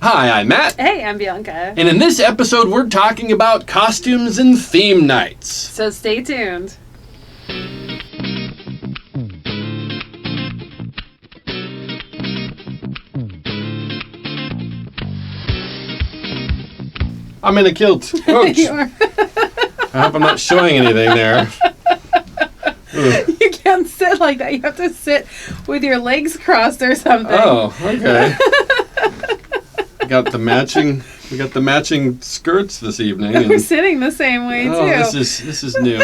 Hi, I'm Matt. Hey, I'm Bianca. And in this episode, we're talking about costumes and theme nights. So stay tuned. I'm in a kilt. Ouch. You are. I hope I'm not showing anything there. Ugh. You can't sit like that. You have to sit with your legs crossed or something. Oh, okay. We got the matching skirts this evening. We're sitting the same way too. This is new.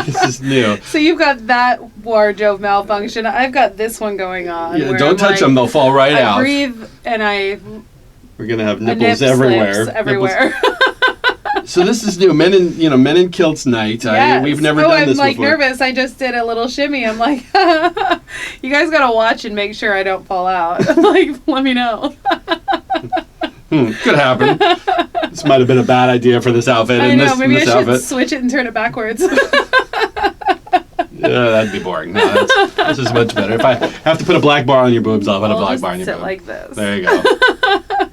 This is new. So you've got that wardrobe malfunction. I've got this one going on. Yeah, don't touch them; they'll fall right out. I breathe and we're gonna have nipples everywhere. Everywhere. So this is new, men in kilts night. Yes. We've never done this before. I'm nervous. I just did a little shimmy. I'm like, you guys gotta watch and make sure I don't fall out. Let me know. Could happen. This might have been a bad idea for this outfit. I know. Maybe I should switch it and turn it backwards. Yeah, that'd be boring. No, this is much better. If I have to put a black bar on your boobs, I'll put a black bar on your boobs. Sit like this. There you go.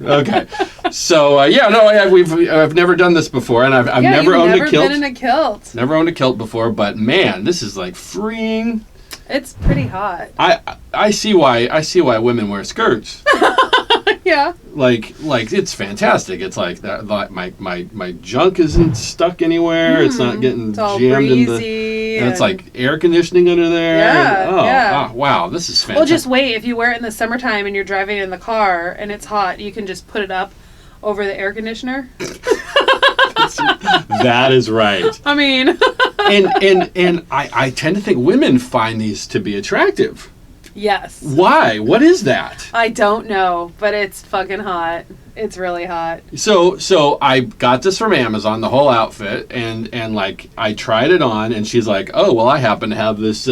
Okay. So I've never done this before, and I've never owned a kilt. Never been in a kilt. Never owned a kilt before, but man, this is like freeing. It's pretty hot. I see why women wear skirts. Yeah. Like it's fantastic. It's like that. My junk isn't stuck anywhere. It's not getting jammed in the. And it's like air conditioning under there. Yeah. Oh, wow, this is fantastic. Well, just wait. If you wear it in the summertime and you're driving in the car and it's hot, you can just put it up over the air conditioner. That is right. I mean. and I tend to think women find these to be attractive. Yes. Why? What is that? I don't know, but it's fucking hot. It's really hot. So I got this from Amazon, the whole outfit, and like I tried it on, and she's like, "Oh, well, I happen to have this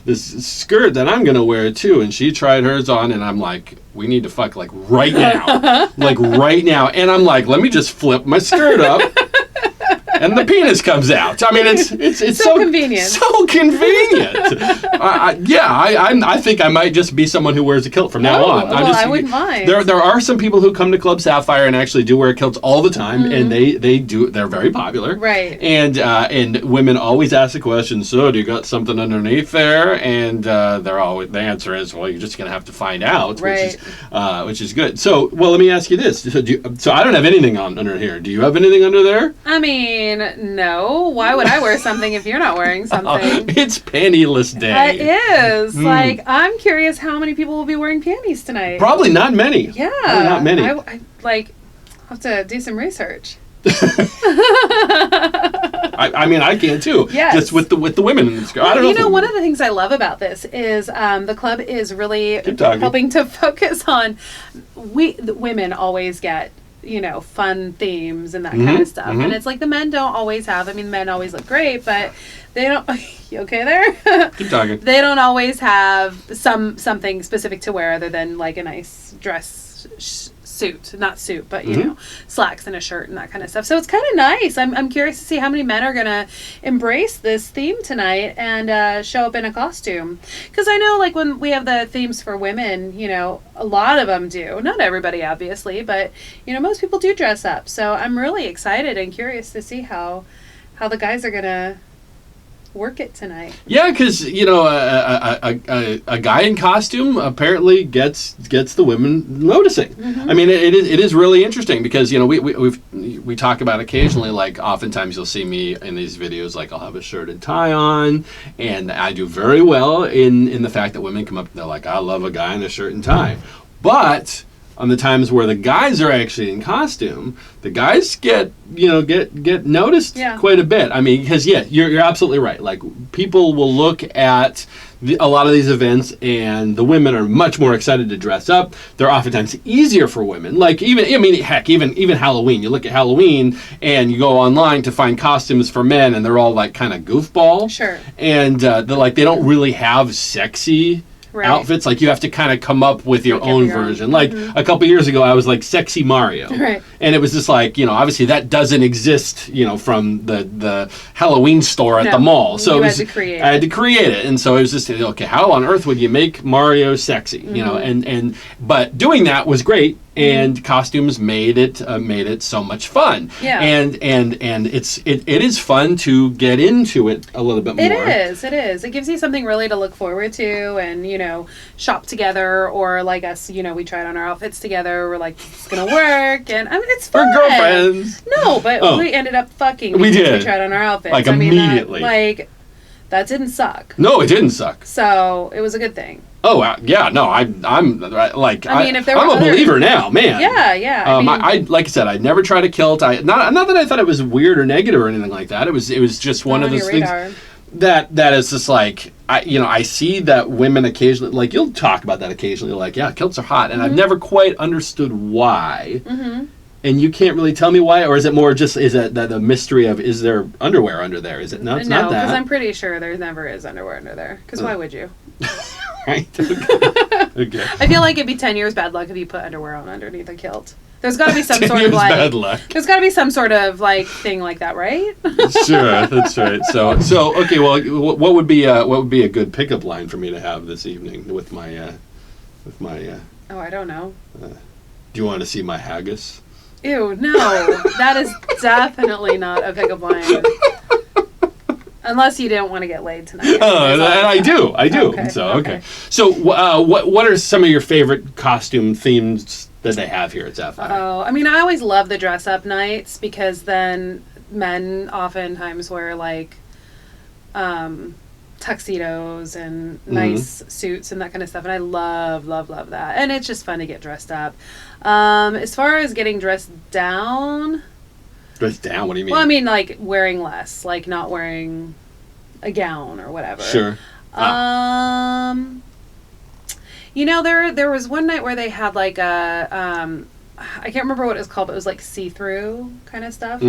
this skirt that I'm gonna wear too." And she tried hers on, and I'm like, "We need to fuck like right now, like right now." And I'm like, "Let me just flip my skirt up." And the penis comes out. I mean, it's so convenient. So convenient. I think I might just be someone who wears a kilt from now on. I wouldn't mind. There are some people who come to Club Sapphire and actually do wear kilts all the time, and they're very popular. Right. And women always ask the question, so do you got something underneath there? And the answer is, well, you're just gonna have to find out, right. which is good. So, well, let me ask you this. So I don't have anything under here. Do you have anything under there? I mean, no. Why would I wear something if you're not wearing something? It's pantyless day. It is. Like, I'm curious how many people will be wearing panties tonight. Probably not many. Yeah. Probably not many. I have to do some research. I mean, I can too. Yes. Just with the women in the skirt. I don't know. One of the things I love about this is the club is really helping to focus on the women always get fun themes and that kind of stuff. And it's like the men don't always have. I mean, men always look great, but they don't. You okay there? Keep talking. They don't always have something specific to wear other than like a nice dress suit, not suit, but slacks and a shirt and that kind of stuff. So it's kind of nice. I'm curious to see how many men are gonna embrace this theme tonight and show up in a costume. Because I know, like, when we have the themes for women, a lot of them do. Not everybody, obviously, but most people do dress up. So I'm really excited and curious to see how the guys are gonna work it tonight. Yeah, because a guy in costume apparently gets the women noticing. I mean, it is really interesting because we talk about occasionally, like, oftentimes you'll see me in these videos, like, I'll have a shirt and tie on, and I do very well in the fact that women come up and they're like, I love a guy in a shirt and tie. But on the times where the guys are actually in costume, the guys get noticed quite a bit. I mean, because you're absolutely right. Like, people will look at a lot of these events, and the women are much more excited to dress up. They're oftentimes easier for women. Like, even Halloween. You look at Halloween, and you go online to find costumes for men, and they're all like kind of goofball. Sure. And they don't really have sexy outfits. Like, you have to kind of come up with your own version. Like, a couple years ago, I was like sexy Mario. Right. And it was just like, obviously that doesn't exist, from the Halloween store at the mall. So I had to create it. And so it was just, okay, how on earth would you make Mario sexy? But doing that was great. And costumes made it so much fun. Yeah. And it is fun to get into it a little bit more. It is. It gives you something really to look forward to, and shop together, or like us, we tried on our outfits together. We're like, it's gonna work, and I mean, it's fun. We're girlfriends. No, but we ended up fucking. We did. We tried on our outfits. Like immediately. That didn't suck. No, it didn't suck. So it was a good thing. Oh yeah, no, I'm like I mean, if there were I'm a believer now, man. Yeah. I like I said, I never tried a kilt. Not that I thought it was weird or negative or anything like that. It was just one of those things that is just like I see that women occasionally, like, you'll talk about that occasionally, like, yeah, kilts are hot, and I've never quite understood why. Mm-hmm. And you can't really tell me why, or is it more just the mystery of, is there underwear under there? Is it not? It's not that. No, because I'm pretty sure there never is underwear under there. Because why would you? Right. Okay. I feel like it'd be 10 years bad luck if you put underwear on underneath a kilt. There's got to be some sort of like bad luck. There's got to be some sort of like thing like that, right? Sure, that's right. So okay. Well, what would be a good pickup line for me to have this evening with my Oh, I don't know. Do you want to see my haggis? Ew, no. That is definitely not a pickup line. Unless you don't want to get laid tonight. And I do. Okay, Okay. So what are some of your favorite costume themes that they have here at Sapphire? Oh, I mean, I always love the dress-up nights, because then men oftentimes wear, like, tuxedos and nice suits and that kind of stuff, and I love that, and it's just fun to get dressed up. As far as getting dressed down, What do you mean? well, I mean, like, wearing less, like not wearing a gown or whatever. Sure. There was one night where they had like a I can't remember what it was called, but it was like see-through kind of stuff.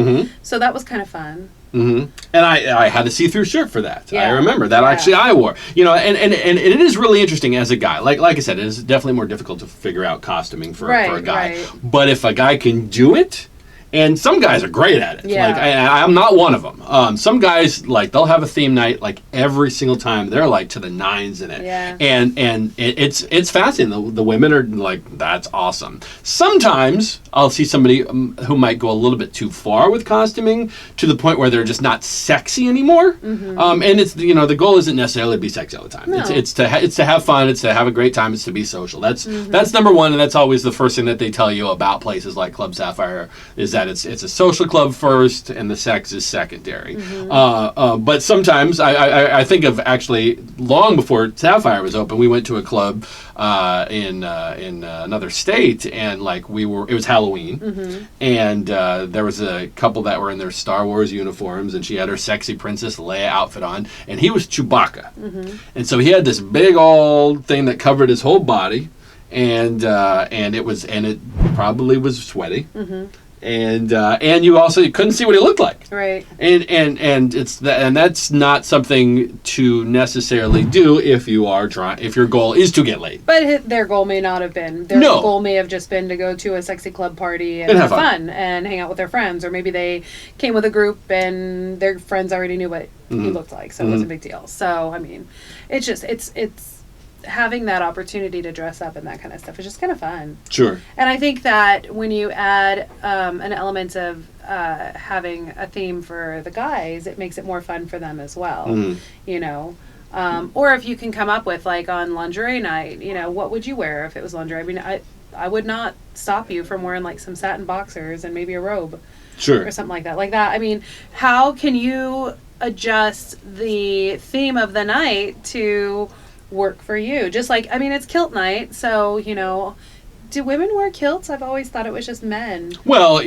So that was kind of fun. And I had a see-through shirt for that. Yeah. I remember that. Actually I wore. And it is really interesting as a guy. Like I said, it is definitely more difficult to figure out costuming for a guy. Right. But if a guy can do it, and some guys are great at it. Yeah. Like I'm not one of them. Some guys, like, they'll have a theme night like every single time. They're like to the nines in it. Yeah. And it's fascinating. The women are like, that's awesome. Sometimes I'll see somebody who might go a little bit too far with costuming to the point where they're just not sexy anymore. And it's the goal isn't necessarily to be sexy all the time. No. It's to have fun. It's to have a great time. It's to be social. That's number one, and that's always the first thing that they tell you about places like Club Sapphire, is that it's a social club first and the sex is secondary. But sometimes I think of, actually, long before Sapphire was open, we went to a club in another state, and like it was Halloween, and there was a couple that were in their Star Wars uniforms, and she had her sexy Princess Leia outfit on, and he was Chewbacca, and so he had this big old thing that covered his whole body, and it probably was sweaty. And you couldn't see what he looked like, Right. And that's not something to necessarily do if your goal is to get laid. But their goal may not have been. Their goal may have just been to go to a sexy club party and have fun and hang out with their friends, or maybe they came with a group and their friends already knew what he looked like, so it wasn't a big deal. So I mean, it's just it's having that opportunity to dress up and that kind of stuff is just kind of fun. Sure. And I think that when you add an element of having a theme for the guys, it makes it more fun for them as well. Or if you can come up with, like, on Lingerie Night, what would you wear if it was lingerie? I mean, I would not stop you from wearing, like, some satin boxers and maybe a robe. Sure. Or something like that. I mean, how can you adjust the theme of the night to work for you? Just like, I mean, it's kilt night, so do women wear kilts? I've always thought it was just men. Well,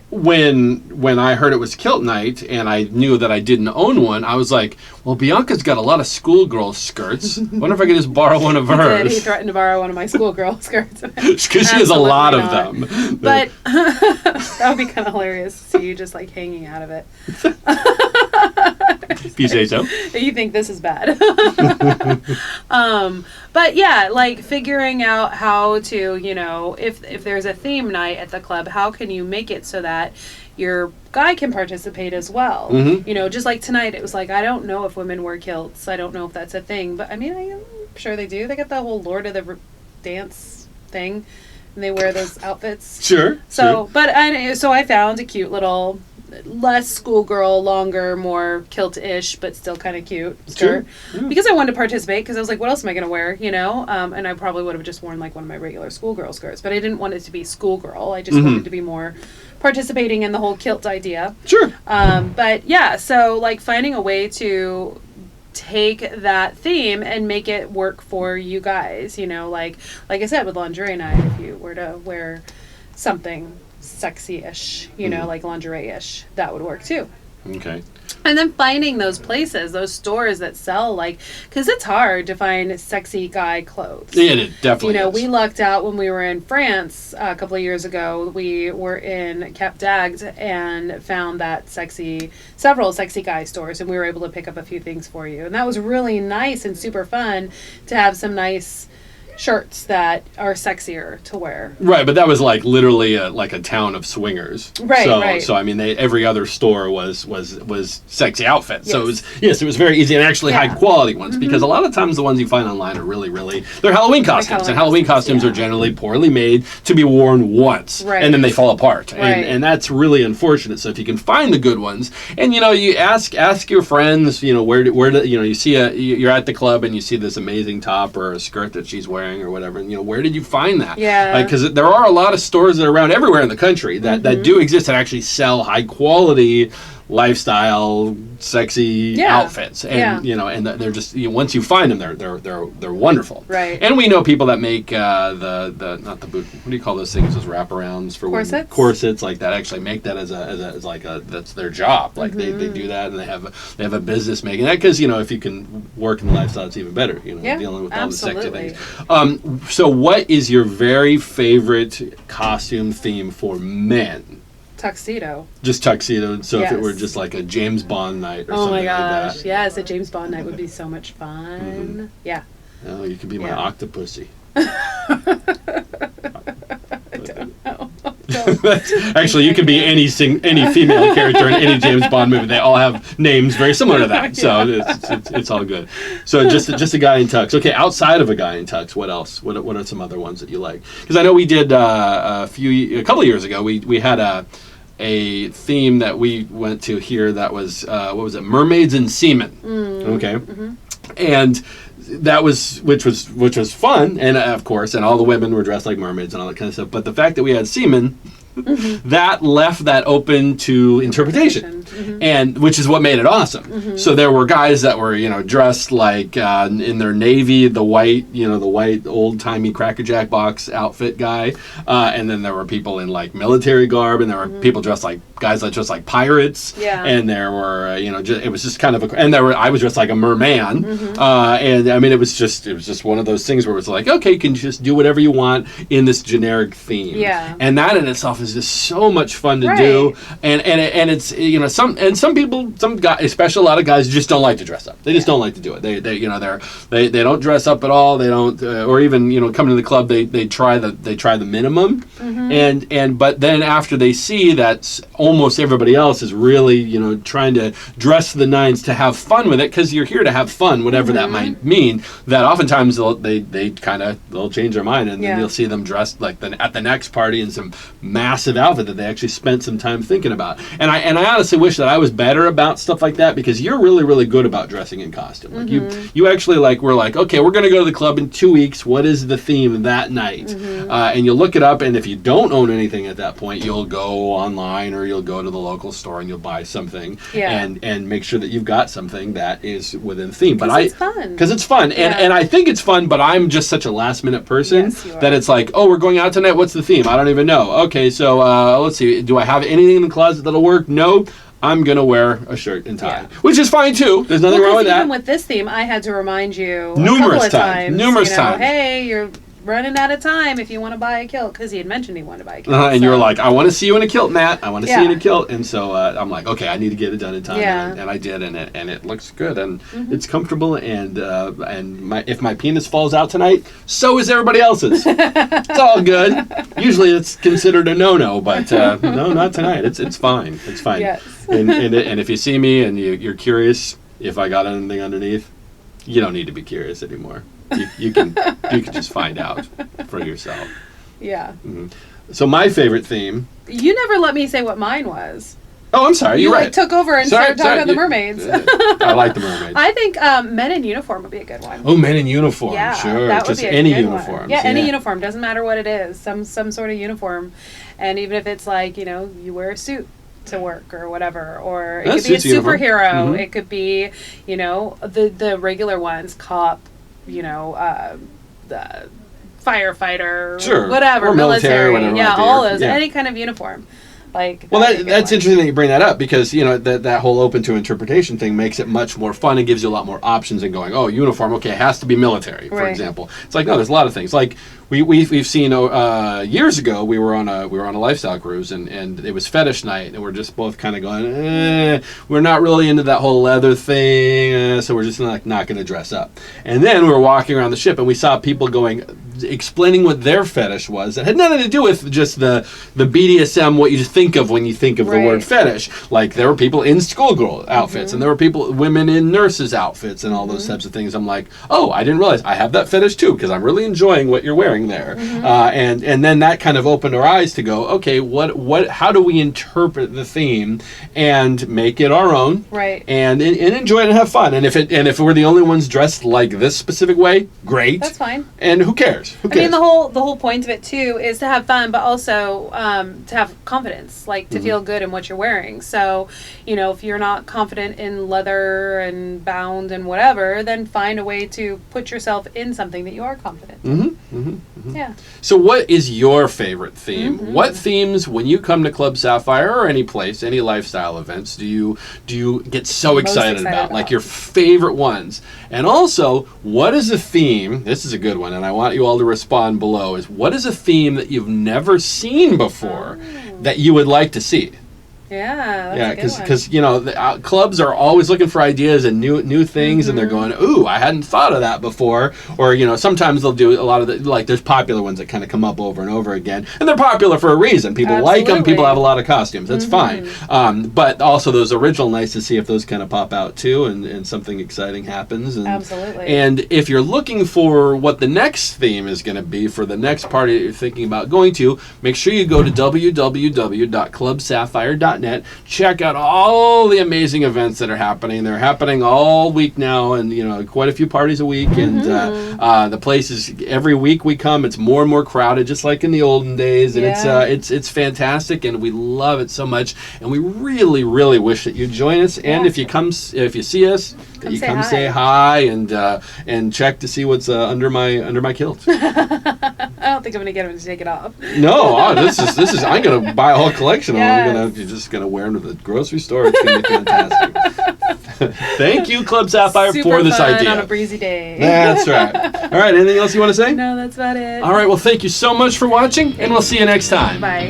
when I heard it was kilt night and I knew that I didn't own one, I was like, well, Bianca's got a lot of schoolgirl skirts. Wonder if I could just borrow one of hers. He threatened to borrow one of my schoolgirl skirts. Because she has a lot of them. But that would be kind of hilarious to see you just, like, hanging out of it. If you say so. You think this is bad. But yeah, like, figuring out how to, if there's a theme night at the club, how can you make it so that your guy can participate as well? Just like tonight, it was like, I don't know if women wear kilts. I don't know if that's a thing. But I mean, I'm sure they do. They got the whole Lord of the Dance thing. and they wear those outfits. Sure. So, so I found a cute little, less schoolgirl, longer, more kilt-ish, but still kind of cute skirt. Sure. Yeah. Because I wanted to participate, because I was like, what else am I going to wear, you know? And I probably would have just worn like one of my regular schoolgirl skirts, but I didn't want it to be schoolgirl. I just wanted to be more participating in the whole kilt idea. Sure. But yeah, so like finding a way to take that theme and make it work for you guys, you know, like I said with Lingerie Night, if you were to wear something sexy-ish, you know, like lingerie-ish, that would work too. Okay. And then finding those places, those stores that sell, like, because it's hard to find sexy guy clothes. Yeah, it definitely You know, is. we lucked out when we were in France a couple of years ago. We were in Cap d'Agde and found that several sexy guy stores, and we were able to pick up a few things for you. And that was really nice and super fun to have some nice shirts that are sexier to wear. Right, but that was like literally like a town of swingers. Right, so, right. So I mean, every other store was sexy outfits. Yes. So it was very easy and actually Yeah. high quality ones because a lot of times the ones you find online are really they're Halloween costumes, and Halloween costumes yeah. are generally poorly made to be worn once, Right. and then they fall apart, Right. and that's really unfortunate. So if you can find the good ones, and you know, you ask your friends, you know, where you know, you see you're at the club and you see this amazing top or a skirt that she's wearing or whatever, and you know, where did you find that? Yeah. Because there are a lot of stores that are around everywhere in the country that do exist and actually sell high quality lifestyle sexy outfits, and you know, and they're just, you know, once you find them, they're wonderful. Right. And we know people that make the not the boot, what do you call those things, those wraparounds for women? Corsets like that, actually make that as like a that's their job, like they do that, and they have a business making that, because you know, if you can work in the lifestyle, it's even better, you know, dealing with all the sexy things. So what is your very favorite costume theme for men? Tuxedo. Just tuxedo. So if it Yes. were just like a James Bond night or Oh something my gosh. like that. Yes, a James Bond night would be so much fun. Yeah. Oh, you could be my octopussy. Actually, you could be any female character in any James Bond movie. They all have names very similar to that, so it's all good. So just a guy in tux. Okay, outside of a guy in tux, what else? What are some other ones that you like? Because I know we did a couple of years ago. We had a theme that we went to here that was what was it? Mermaids and Seamen. Okay, and that was which was fun, and of course, and all the women were dressed like mermaids and all that kind of stuff. But the fact that we had seamen, that left that open to interpretation, and which is what made it awesome. So there were guys that were, you know, dressed like in their navy, the white old timey Cracker Jack box outfit guy, and then there were people in like military garb, and there were people dressed like guys that dressed like pirates, and there were it was just kind of I was dressed like a merman, and I mean it was just one of those things where it's like, okay, you can just do whatever you want in this generic theme, and that in itself is just so much fun to do, and it's, you know, some people, some guys, especially a lot of guys, just don't like to dress up. They just don't like to do it. They don't dress up at all. They don't, or even, you know, coming to the club, they try the minimum, but then after they see that almost everybody else is really, you know, trying to dress to the nines to have fun with it, because you're here to have fun, whatever that might mean, that oftentimes they'll change their mind, and then you'll see them dressed like at the next party in some massive outfit that they actually spent some time thinking about. And I honestly wish that I was better about stuff like that, because you're really, really good about dressing in costume. Like you actually we're like, okay, we're going to go to the club in 2 weeks. What is the theme that night? And you'll look it up, and if you don't own anything at that point, you'll go online or you'll go to the local store and you'll buy something, and make sure that you've got something that is within theme. Because it's fun. And I think it's fun, but I'm just such a last minute person that it's like, oh, we're going out tonight. What's the theme? I don't even know. Okay, so let's see. Do I have anything in the closet that'll work? No. I'm going to wear a shirt and tie, which is fine too. There's nothing wrong with that. Even with this theme, I had to remind you numerous times. Times. Hey, you're running out of time if you want to buy a kilt, because he had mentioned he wanted to buy a kilt. And you're like, I want to see you in a kilt, Matt. I want to see you in a kilt. And so I'm like, okay, I need to get it done in time. And I did, and it looks good, and it's comfortable, and if my penis falls out tonight, so is everybody else's. It's all good. Usually it's considered a no-no, but no, not tonight. It's fine. It's fine. Yes. And if you see me and you're curious if I got anything underneath, you don't need to be curious anymore. You can just find out for yourself. Yeah. So my favorite theme. You never let me say what mine was. Oh, I'm sorry. You're You right. took over and started talking about the mermaids. I like the mermaids. I think men in uniform would be a good one. Oh, men in uniform. Yeah, Sure. that would Just be a any good uniform. one. Yeah, any uniform. Doesn't matter what it is. Some sort of uniform. And even if it's like, you wear a suit to work or whatever, or it could be a superhero. Mm-hmm. It could be, the regular ones, cop, the firefighter, sure, whatever, or military, whatever. Yeah, all those, any kind of uniform. Well, that's interesting that you bring that up, because that whole open to interpretation thing makes it much more fun and gives you a lot more options than going, oh, uniform, okay, it has to be military, for example. It's like, no, there's a lot of things. Like we've seen years ago, we were on a lifestyle cruise, and it was fetish night, and we're just both kind of going, we're not really into that whole leather thing, so we're just not going to dress up. And then we were walking around the ship, and we saw people explaining what their fetish was. It had nothing to do with just the BDSM, what you think of when you think of the word fetish. Like, there were people in schoolgirl outfits, and there were women in nurses outfits, and all those types of things. I'm like, oh, I didn't realize I have that fetish too, because I'm really enjoying what you're wearing there. And then that kind of opened our eyes to go, okay, how do we interpret the theme and make it our own, and enjoy it and have fun. And if we're the only ones dressed like this specific way, great. That's fine. And who cares? I mean, the whole point of it too is to have fun, but also to have confidence, like to feel good in what you're wearing. So, if you're not confident in leather and bound and whatever, then find a way to put yourself in something that you are confident. Yeah. So, what is your favorite theme? What themes, when you come to Club Sapphire or any place, any lifestyle events, do you get so excited about? Like your favorite ones? And also, what is a theme? This is a good one, and I want you all to respond below. What is a theme that you've never seen before that you would like to see? Yeah, because clubs are always looking for ideas and new things, and they're going, ooh, I hadn't thought of that before. Or sometimes they'll do a lot of there's popular ones that kind of come up over and over again, and they're popular for a reason. People like them. People have a lot of costumes. That's fine. But also those original, nice to see if those kind of pop out too, and something exciting happens. And, absolutely. And if you're looking for what the next theme is going to be for the next party that you're thinking about going to, make sure you go to www.clubsapphire.net. Check out all the amazing events that are happening. They're happening all week now, and quite a few parties a week. And the place is, every week we come, it's more and more crowded, just like in the olden days. And it's fantastic, and we love it so much. And we really, really wish that you join us. And if you see us, that you come say hi and check to see what's under my kilt. I don't think I'm gonna get him to take it off. No, this is. I'm gonna buy a whole collection of them. I'm just gonna wear them to the grocery store. It's gonna be fantastic. Thank you, Club Sapphire, for this idea. On a breezy day. That's right. All right. Anything else you want to say? No, that's about it. All right. Well, thank you so much for watching, and we'll see you next time. Bye.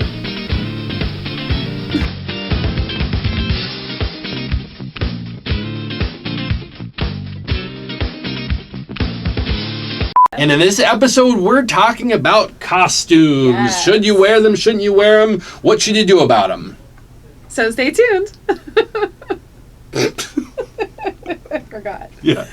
And in this episode, we're talking about costumes. Yes. Should you wear them? Shouldn't you wear them? What should you do about them? So stay tuned. I forgot. Yeah.